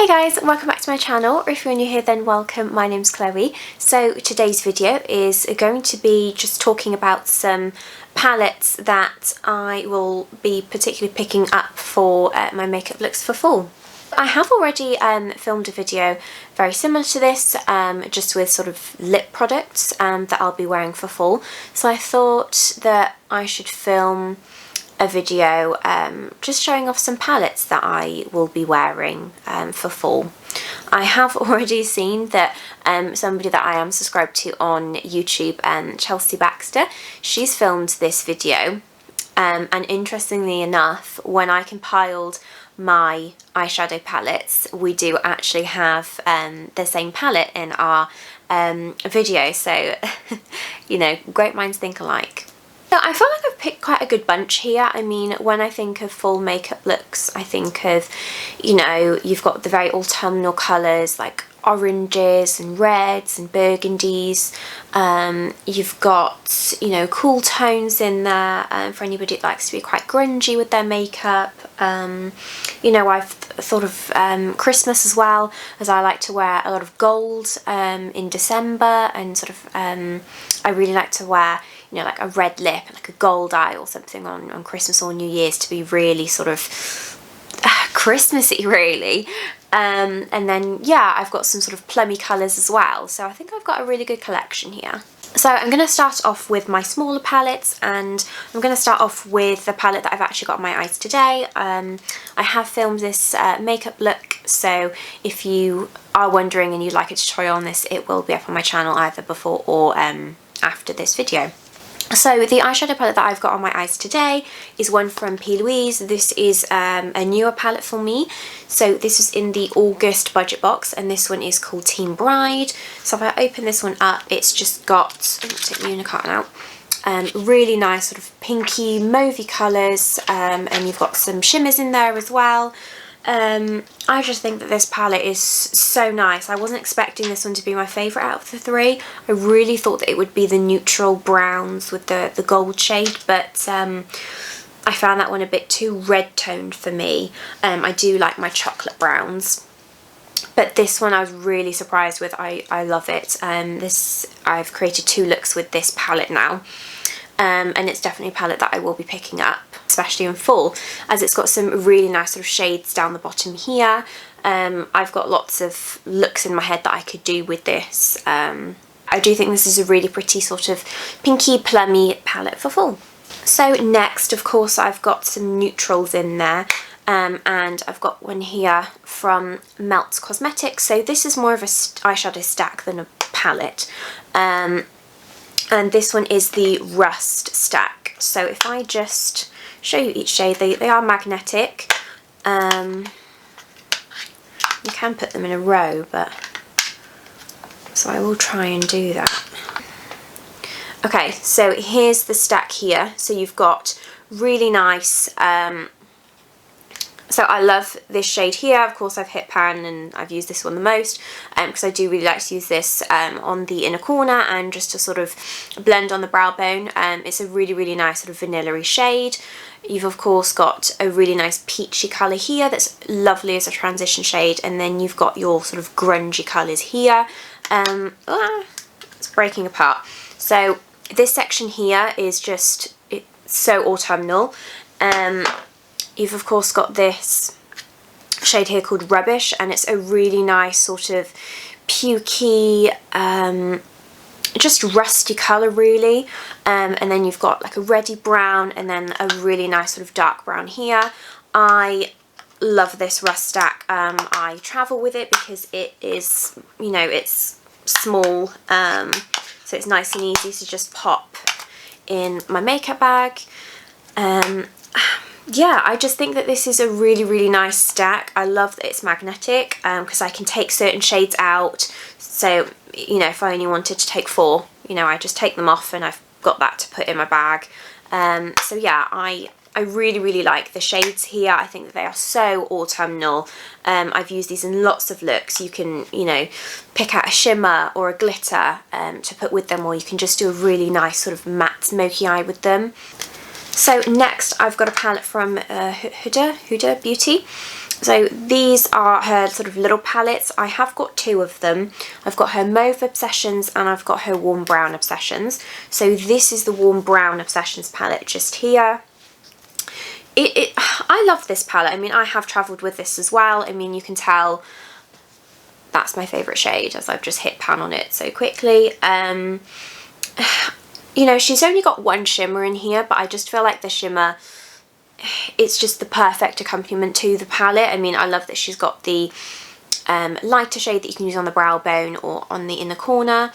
Hey guys, welcome back to my channel, or if you're new here then welcome. My name's Chloe. So today's video is going to be just talking about some palettes that I will be particularly picking up for my makeup looks for fall. I have already filmed a video very similar to this, just with sort of lip products that I'll be wearing for fall. So I thought that I should film a video just showing off some palettes that I will be wearing for fall. I have already seen that somebody that I am subscribed to on YouTube, Chelsea Baxter, she's filmed this video, and interestingly enough, when I compiled my eyeshadow palettes, we do actually have the same palette in our video, so you know, great minds think alike. So I feel like I've picked quite a good bunch here. I mean, when I think of fall makeup looks, I think of, you know, you've got the very autumnal colours like oranges and reds and burgundies. You've got, you know, cool tones in there for anybody that likes to be quite grungy with their makeup. You know, I've thought of Christmas as well, as I like to wear a lot of gold in December, and sort of I really like to wear, you know, like a red lip and like a gold eye or something on Christmas or New Year's to be really sort of Christmassy really. And then yeah, I've got some sort of plummy colours as well, so I think I've got a really good collection here. So I'm going to start off with my smaller palettes, and I'm going to start off with the palette that I've actually got on my eyes today. I have filmed this makeup look, so if you are wondering and you'd like a tutorial on this, it will be up on my channel either before or after this video. So the eyeshadow palette that I've got on my eyes today is one from Plouise. This is a newer palette for me. So this is in the August budget box, and this one is called Teen Bride. So if I open this one up, it's just got, let's take the unicorn out, really nice sort of pinky mauvey colours, and you've got some shimmers in there as well. I just think that this palette is so nice. I wasn't expecting this one to be my favourite out of the three. I really thought that it would be the neutral browns with the gold shade, but I found that one a bit too red toned for me. I do like my chocolate browns, but this one I was really surprised with. I love it. I've created two looks with this palette now. And it's definitely a palette that I will be picking up, especially in fall, as it's got some really nice sort of shades down the bottom here. I've got lots of looks in my head that I could do with this. I do think this is a really pretty sort of pinky plummy palette for fall. So next, of course, I've got some neutrals in there. And I've got one here from Melt Cosmetics. So this is more of a eyeshadow stack than a palette. And this one is the Rust stack. So if I just show you each shade, they are magnetic. You can put them in a row, but so I will try and do that. Okay, so here's the stack here. So you've got really nice, so I love this shade here. Of course, I've hit pan and I've used this one the most because I do really like to use this on the inner corner and just to sort of blend on the brow bone. It's a really, really nice sort of vanilla-y shade. You've of course got a really nice peachy colour here that's lovely as a transition shade, and then you've got your sort of grungy colours here. It's breaking apart. So this section here is just, it's so autumnal. You've of course got this shade here called Rubbish, and it's a really nice sort of pukey, just rusty colour really. And then you've got like a reddy brown, and then a really nice sort of dark brown here. I love this Rust stack. I travel with it because it is, you know, it's small, so it's nice and easy to just pop in my makeup bag. Yeah, I just think that this is a really, really nice stack. I love that it's magnetic because I can take certain shades out. So, you know, if I only wanted to take 4, you know, I just take them off and I've got that to put in my bag. So yeah, I really, really like the shades here. I think that they are so autumnal. I've used these in lots of looks. You can, you know, pick out a shimmer or a glitter to put with them, or you can just do a really nice sort of matte smoky eye with them. So next I've got a palette from Huda Beauty. So these are her sort of little palettes. I have got two of them. I've got her Mauve Obsessions and I've got her Warm Brown Obsessions. So this is the Warm Brown Obsessions palette just here. I love this palette. I mean, I have travelled with this as well. I mean, you can tell that's my favourite shade as I've just hit pan on it so quickly. You know, she's only got one shimmer in here, but I just feel like the shimmer, it's just the perfect accompaniment to the palette. I mean, I love that she's got the lighter shade that you can use on the brow bone or on the inner corner.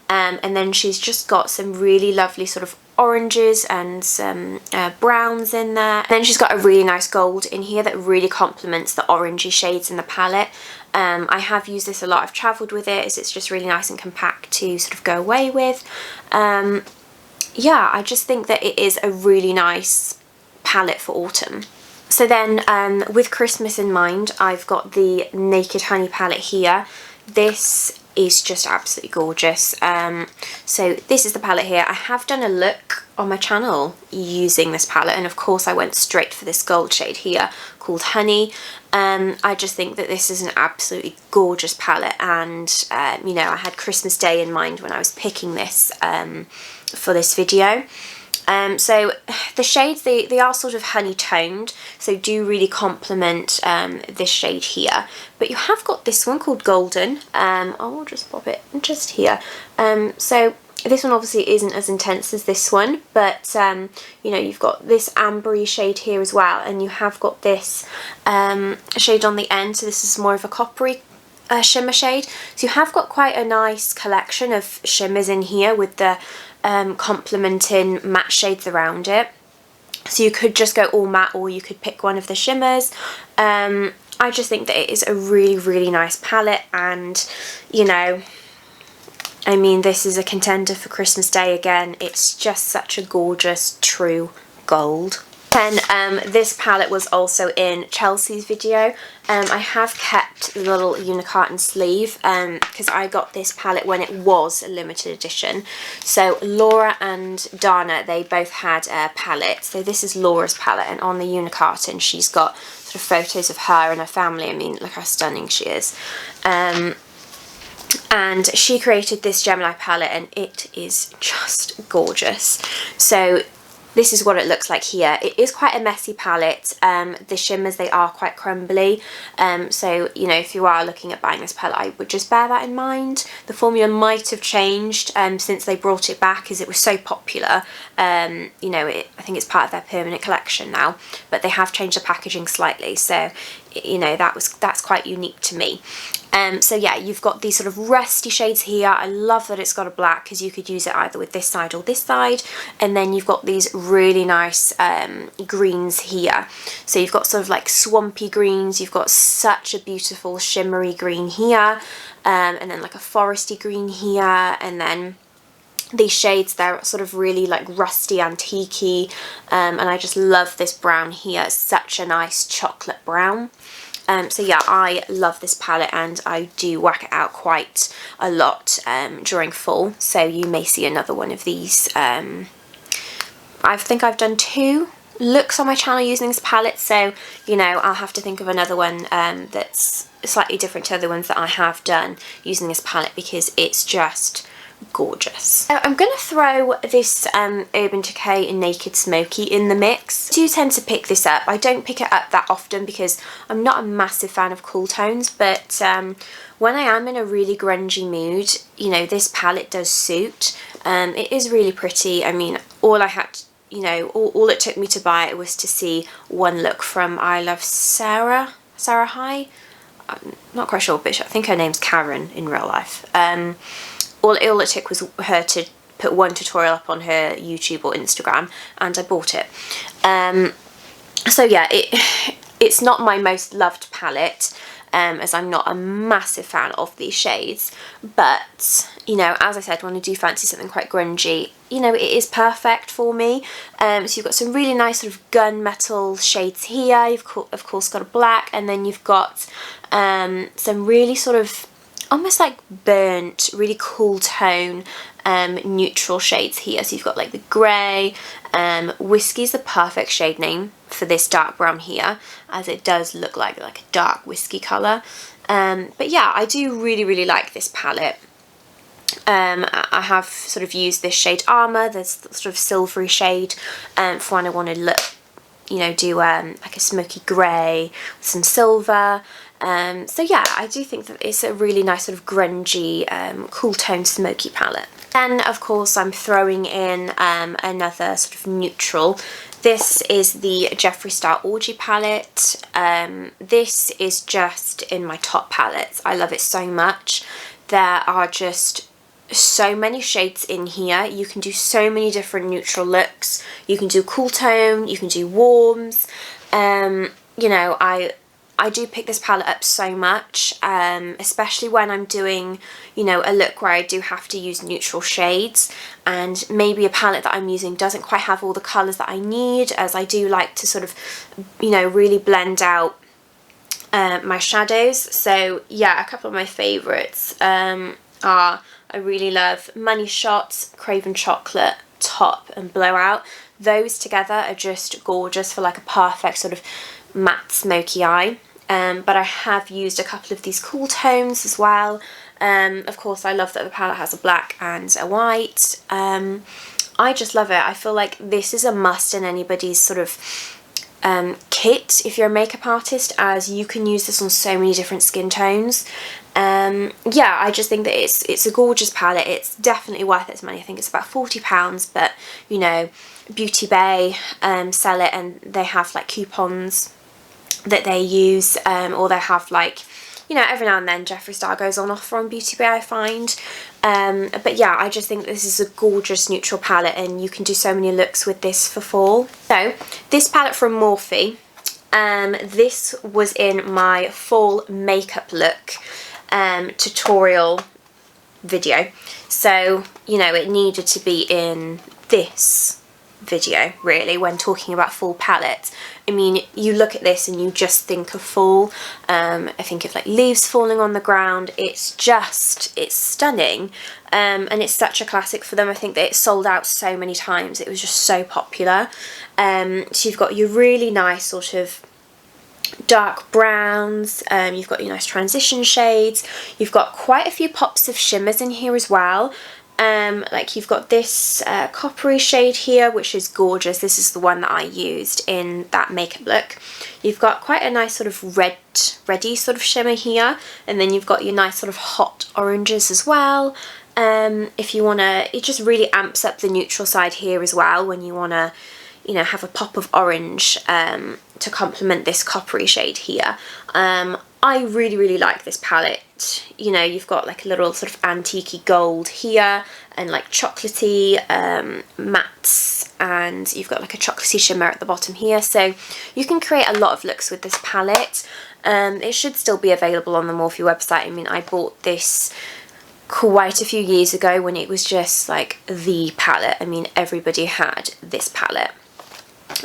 And then she's just got some really lovely sort of oranges and some browns in there. And then she's got a really nice gold in here that really complements the orangey shades in the palette. I have used this a lot. I've travelled with it as it's just really nice and compact to sort of go away with. Yeah, I just think that it is a really nice palette for autumn. So then with Christmas in mind, I've got the Naked Honey palette here. This is just absolutely gorgeous. So this is the palette here. I have done a look on my channel using this palette, and of course I went straight for this gold shade here called Honey. I just think that this is an absolutely gorgeous palette, and you know, I had Christmas Day in mind when I was picking this for this video. So the shades, they are sort of honey toned, so do really complement this shade here. But you have got this one called Golden. I will just pop it just here. So this one obviously isn't as intense as this one, but you know, you've got this ambery shade here as well, and you have got this shade on the end. So this is more of a coppery shimmer shade. So you have got quite a nice collection of shimmers in here with the complementing matte shades around it. So you could just go all matte, or you could pick one of the shimmers. I just think that it is a really, really nice palette, and you know, I mean, this is a contender for Christmas Day again. It's just such a gorgeous true gold. And this palette was also in Chelsea's video. I have kept the little unicarton sleeve because I got this palette when it was a limited edition. So Laura and Dana, they both had a palette. So this is Laura's palette, and on the unicarton she's got sort of photos of her and her family. I mean, look how stunning she is. And she created this Gemini palette, and it is just gorgeous. So this is what it looks like here. It is quite a messy palette. The shimmers, they are quite crumbly. So, you know, if you are looking at buying this palette, I would just bear that in mind. The formula might have changed since they brought it back, as it was so popular. You know, I think it's part of their permanent collection now, but they have changed the packaging slightly. So, you know, that's quite unique to me. So yeah, you've got these sort of rusty shades here. I love that it's got a black, because you could use it either with this side or this side. And then you've got these really nice greens here. So you've got sort of like swampy greens. You've got such a beautiful shimmery green here. And then like a foresty green here. And then these shades, they're sort of really like rusty, antique-y. And I just love this brown here. It's such a nice chocolate brown. So yeah, I love this palette, and I do whack it out quite a lot during fall. So you may see another one of these. I think I've done 2 looks on my channel using this palette, so you know, I'll have to think of another one that's slightly different to other ones that I have done using this palette, because it's just gorgeous. So I'm going to throw this Urban Decay Naked Smoky in the mix. I do tend to pick this up. I don't pick it up that often because I'm not a massive fan of cool tones, but when I am in a really grungy mood, you know, this palette does suit. It is really pretty. I mean, all I had to, you know, all it took me to buy it was to see one look from I Love Sarah High. I'm not quite sure, but I think her name's Karen in real life. All it took was her to put one tutorial up on her YouTube or Instagram, and I bought it. So yeah, it's not my most loved palette, as I'm not a massive fan of these shades, but you know, as I said, when I do fancy something quite grungy, you know, it is perfect for me. So you've got some really nice sort of gunmetal shades here. You've of course got a black, and then you've got some really sort of almost like burnt, really cool tone neutral shades here. So you've got like the grey, whiskey's the perfect shade name for this dark brown here, as it does look like a dark whiskey colour. But yeah, I do really like this palette. I have sort of used this shade Armour, this sort of silvery shade, for when I want to look, you know, do like a smoky grey with some silver. So yeah, I do think that it's a really nice sort of grungy, cool tone smoky palette. Then of course I'm throwing in another sort of neutral. This is the Jeffree Star Orgy palette. This is just in my top palettes. I love it so much. There are just so many shades in here. You can do so many different neutral looks. You can do cool tone, you can do warms. You know, I do pick this palette up so much, especially when I'm doing, you know, a look where I do have to use neutral shades, and maybe a palette that I'm using doesn't quite have all the colours that I need, as I do like to sort of, you know, really blend out my shadows. So yeah, a couple of my favourites are, I really love Money Shot, Craven Chocolate, Top and Blowout. Those together are just gorgeous for like a perfect sort of matte smoky eye. But I have used a couple of these cool tones as well. Of course, I love that the palette has a black and a white. I just love it. I feel like this is a must in anybody's sort of kit if you're a makeup artist, as you can use this on so many different skin tones. Yeah, I just think that it's a gorgeous palette. It's definitely worth its money. I think it's about £40, but you know, Beauty Bay sell it, and they have like coupons that they use, or they have like, you know, every now and then Jeffree Star goes on offer on Beauty Bay, I find. But yeah, I just think this is a gorgeous neutral palette, and you can do so many looks with this for fall. So this palette from Morphe, this was in my fall makeup look tutorial video, so you know, it needed to be in this video really when talking about fall palettes. I mean, you look at this and you just think of fall. I think of like leaves falling on the ground. It's stunning, and it's such a classic for them. I think that it sold out so many times. It was just so popular. So you've got your really nice sort of dark browns, you've got your nice transition shades, you've got quite a few pops of shimmers in here as well. Like you've got this coppery shade here, which is gorgeous. This is the one that I used in that makeup look. You've got quite a nice sort of reddy sort of shimmer here, and then you've got your nice sort of hot oranges as well. If you want to, it just really amps up the neutral side here as well when you want to, you know, have a pop of orange to complement this coppery shade here. I really like this palette. You know, you've got like a little sort of antique-y gold here, and like chocolatey mattes, and you've got like a chocolatey shimmer at the bottom here. So you can create a lot of looks with this palette. It should still be available on the Morphe website. I mean, I bought this quite a few years ago when it was just like the palette. I mean, everybody had this palette.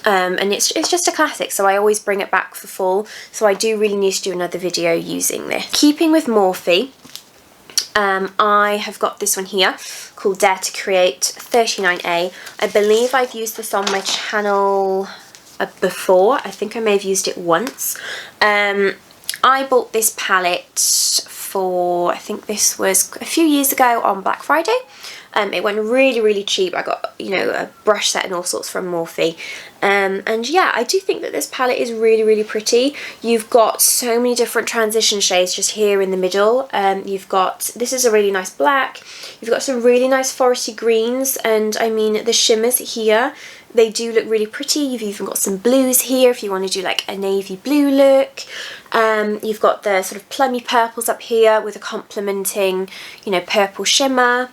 And it's just a classic, so I always bring it back for fall, so I do really need to do another video using this. Keeping with Morphe, I have got this one here called Dare to Create 39A. I believe I've used this on my channel before. I think I may have used it once. I bought this palette for, I think this was a few years ago on Black Friday. It went really cheap. I got, you know, a brush set and all sorts from Morphe. And yeah, I do think that this palette is really pretty. You've got so many different transition shades just here in the middle. You've got, this is a really nice black. You've got some really nice foresty greens, and I mean the shimmers here, they do look really pretty. You've even got some blues here if you want to do like a navy blue look. You've got the sort of plummy purples up here with a complementing, you know, purple shimmer.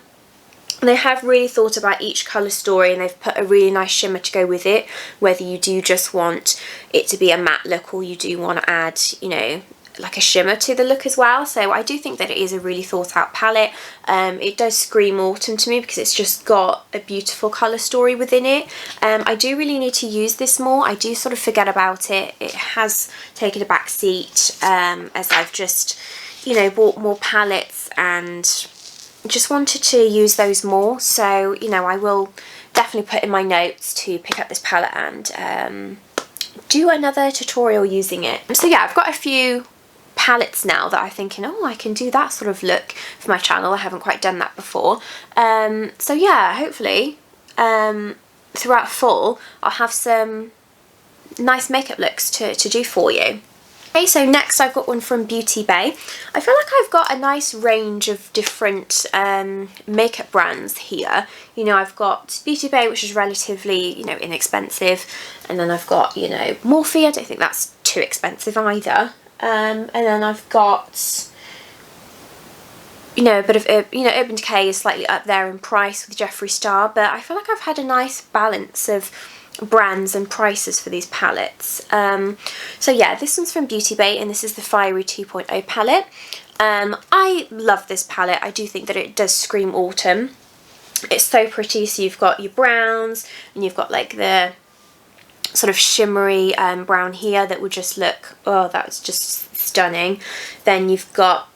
They have really thought about each colour story, and they've put a really nice shimmer to go with it, whether you do just want it to be a matte look or you do want to add, you know, like a shimmer to the look as well. So I do think that it is a really thought out palette. It does scream autumn to me because it's just got a beautiful colour story within it. I do really need to use this more. I do sort of forget about it. It has taken a back seat as I've just, you know, bought more palettes and just wanted to use those more. So, you know, I will definitely put in my notes to pick up this palette and do another tutorial using it. So yeah, I've got a few palettes now that I'm thinking, oh, I can do that sort of look for my channel. I haven't quite done that before. So yeah, hopefully throughout fall I'll have some nice makeup looks to do for you. Okay, so next I've got one from Beauty Bay. I feel like I've got a nice range of different makeup brands here. You know, I've got Beauty Bay, which is relatively, you know, inexpensive, and then I've got, you know, Morphe. I don't think that's too expensive either. And then I've got, you know, a bit of, you know, Urban Decay is slightly up there in price with Jeffree Star, but I feel like I've had a nice balance of brands and prices for these palettes. So yeah, this one's from Beauty Bay, and this is the Fiery 2.0 palette. I love this palette. I do think that it does scream autumn. It's so pretty. So you've got your browns, and you've got like the sort of shimmery brown here that would just look, oh, that's just stunning. Then you've got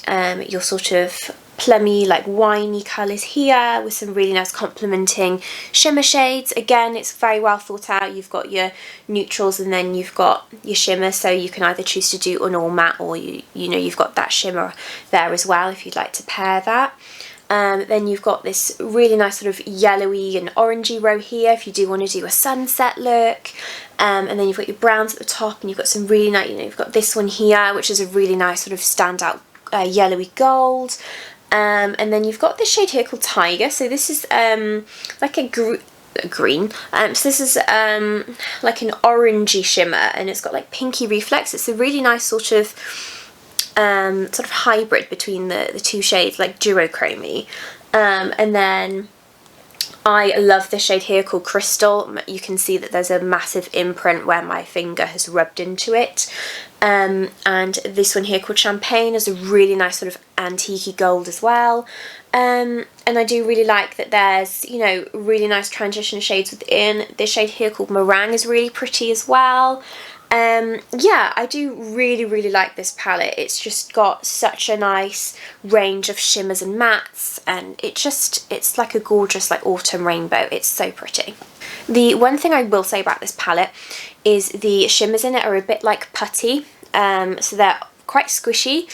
your sort of plummy, like winey colours here with some really nice complementing shimmer shades. Again, it's very well thought out. You've got your neutrals and then you've got your shimmer, so you can either choose to do an all matte, or you know, you've got that shimmer there as well if you'd like to pair that. Then you've got this really nice sort of yellowy and orangey row here if you do want to do a sunset look. And then you've got your browns at the top, and you've got some really nice, you know, you've got this one here, which is a really nice sort of standout yellowy gold. And then you've got this shade here called Tiger. So this is like a green. So this is like an orangey shimmer, and it's got like pinky reflex. It's a really nice sort of hybrid between the two shades, like duochrome. And then I love this shade here called Crystal. You can see that there's a massive imprint where my finger has rubbed into it. And this one here called Champagne is a really nice sort of antique gold as well. And I do really like that there's, you know, really nice transition shades within. This shade here called Meringue is really pretty as well. Yeah, I do really like this palette. It's just got such a nice range of shimmers and mattes, and it's like a gorgeous like autumn rainbow. It's so pretty. The one thing I will say about this palette is the shimmers in it are a bit like putty, so they're quite squishy.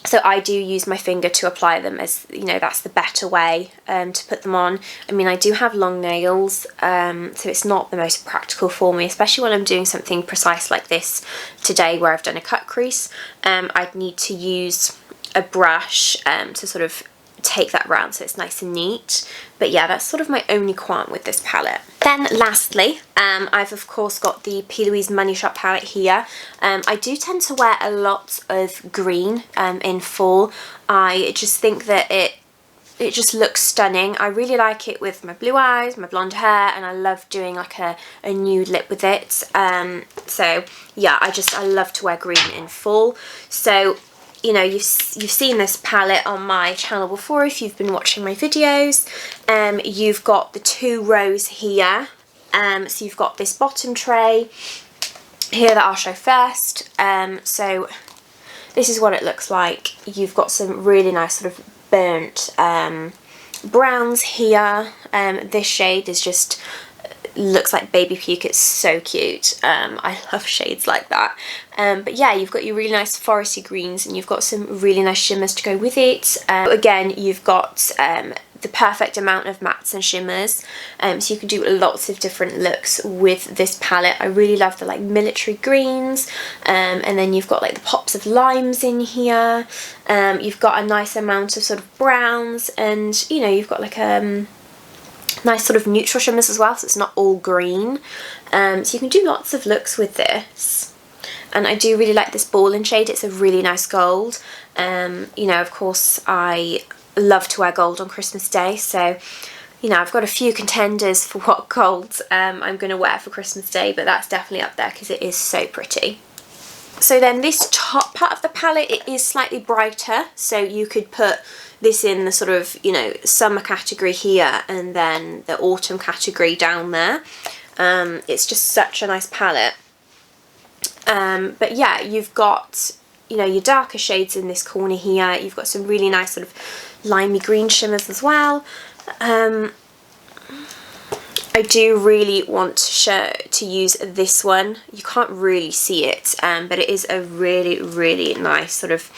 So I do use my finger to apply them, as you know, that's the better way to put them on. I mean, I do have long nails, so it's not the most practical for me, especially when I'm doing something precise like this today where I've done a cut crease. I'd need to use a brush to sort of take that round so it's nice and neat. But yeah, that's sort of my only qualm with this palette. Then lastly, I've of course got the Plouise Money Shot palette here. I do tend to wear a lot of green in fall. I just think that it just looks stunning. I really like it with my blue eyes, my blonde hair, and I love doing like a nude lip with it. So yeah, I love to wear green in fall. So, you know, you've seen this palette on my channel before if you've been watching my videos. You've got the two rows here. So you've got this bottom tray here that I'll show first. So this is what it looks like. You've got some really nice sort of burnt browns here. This shade is just looks like baby puke. It's so cute. I love shades like that. But yeah, you've got your really nice foresty greens, and you've got some really nice shimmers to go with it. Again, you've got the perfect amount of mattes and shimmers, so you can do lots of different looks with this palette. I really love the like military greens, and then you've got like the pops of limes in here. You've got a nice amount of sort of browns, and you know, you've got like nice sort of neutral shimmers as well, so it's not all green. So you can do lots of looks with this. And I do really like this Ballin' shade. It's a really nice gold. You know, of course, I love to wear gold on Christmas Day, so you know, I've got a few contenders for what gold I'm going to wear for Christmas Day, but that's definitely up there because it is so pretty. So then this top part of the palette, it is slightly brighter, so you could put this in the sort of, you know, summer category here and then the autumn category down there. It's just such a nice palette. But yeah, you've got you know, your darker shades in this corner here. You've got some really nice sort of limey green shimmers as well. I do really want to use this one. You can't really see it, but it is a really, really nice sort of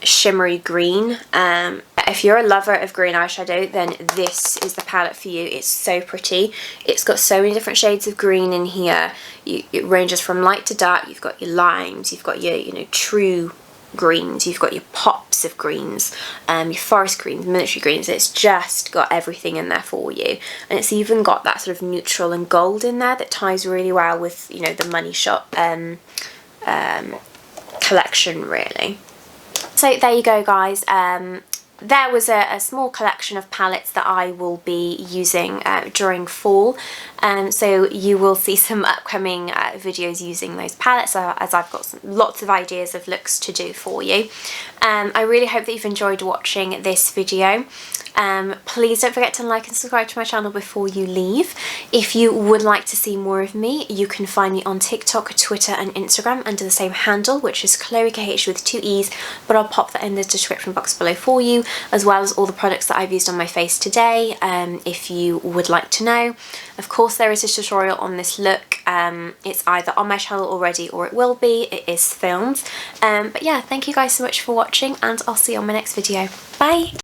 shimmery green. If you're a lover of green eyeshadow, then this is the palette for you. It's so pretty. It's got so many different shades of green in here. It ranges from light to dark. You've got your limes, you've got your, you know, true greens, you've got your pops of greens, your forest greens, military greens. It's just got everything in there for you, and it's even got that sort of neutral and gold in there that ties really well with, you know, the Money Shop collection, really. So there you go, guys. There was a small collection of palettes that I will be using during fall, so you will see some upcoming videos using those palettes, as I've got lots of ideas of looks to do for you. I really hope that you've enjoyed watching this video. Please don't forget to like and subscribe to my channel before you leave. If you would like to see more of me, you can find me on TikTok, Twitter and Instagram under the same handle, which is Chloe KH with 2 E's, but I'll pop that in the description box below for you, as well as all the products that I've used on my face today, if you would like to know. Of course, there is a tutorial on this look. It's either on my channel already or it will be. It is filmed. But yeah, thank you guys so much for watching, and I'll see you on my next video. Bye!